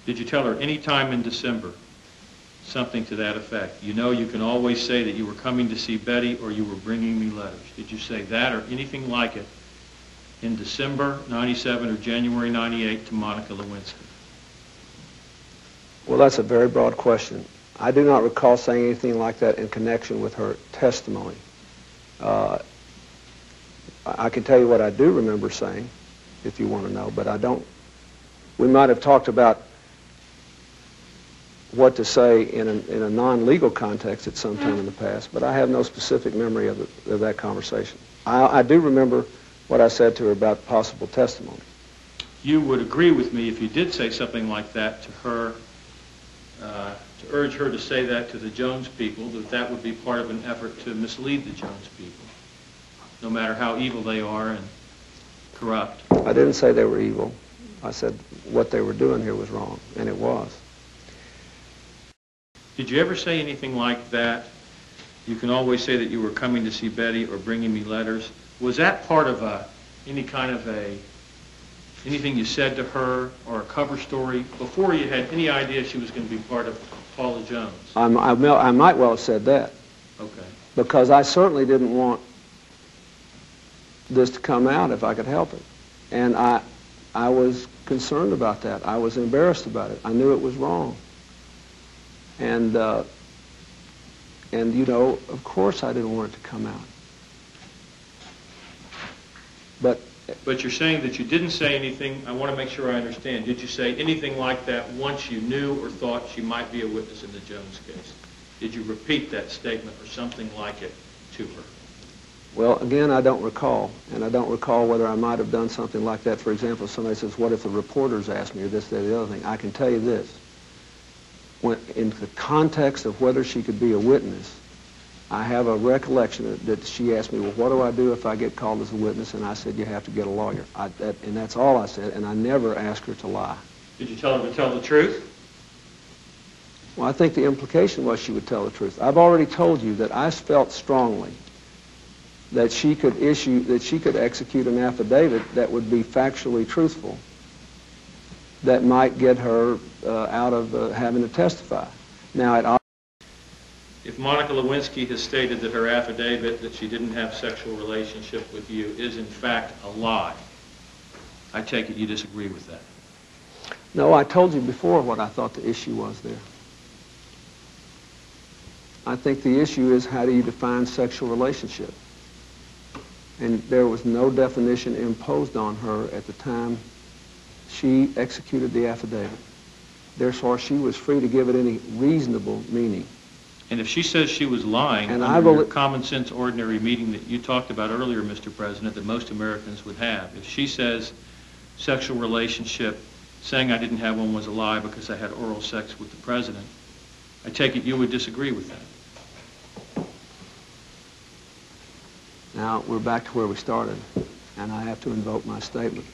Did you tell her any time in December something to that effect? You know, you can always say that you were coming to see Betty or you were bringing me letters. Did you say that or anything like it in December 97 or January 98 to Monica Lewinsky? Well, that's a very broad question. I do not recall saying anything like that in connection with her testimony. I can tell you what I do remember saying, if you want to know, but I don't. We might have talked about what to say in a non-legal context at some time in the past, but I have no specific memory of that conversation. I do remember what I said to her about possible testimony. You would agree with me if you did say something like that to her, to urge her to say that to the Jones people, that that would be part of an effort to mislead the Jones people, no matter how evil they are and corrupt. I didn't say they were evil. I said what they were doing here was wrong, and it was. Did you ever say anything like that? You can always say that you were coming to see Betty or bringing me letters. Was that part of anything you said to her or a cover story before you had any idea she was going to be part of Paula Jones? I might well have said that. Okay. Because I certainly didn't want this to come out if I could help it. And I was concerned about that. I was embarrassed about it. I knew it was wrong. And you know, of course I didn't want it to come out. But you're saying that you didn't say anything. I want to make sure I understand. Did you say anything like that once you knew or thought she might be a witness in the Jones case? Did you repeat that statement or something like it to her? Well, again, I don't recall. And I don't recall whether I might have done something like that. For example, if somebody says, what if the reporters asked me or this, that, or the other thing? I can tell you this. When, in the context of whether she could be a witness, I have a recollection that she asked me, well, what do I do if I get called as a witness? And I said, you have to get a lawyer. And that's all I said, and I never asked her to lie. Did you tell her to tell the truth? Well, I think the implication was she would tell the truth. I've already told you that I felt strongly that she could execute an affidavit that would be factually truthful, that might get her out of having to testify. Now, if Monica Lewinsky has stated that her affidavit that she didn't have sexual relationship with you is in fact a lie, I take it you disagree with that? No, I told you before what I thought the issue was there. I think the issue is how do you define sexual relationship? And there was no definition imposed on her at the time she executed the affidavit. Therefore, she was free to give it any reasonable meaning. And if she says she was lying, and under your common sense ordinary meeting that you talked about earlier, Mr. President, that most Americans would have, if she says sexual relationship, saying I didn't have one was a lie because I had oral sex with the President, I take it you would disagree with that? Now, we're back to where we started, and I have to invoke my statement.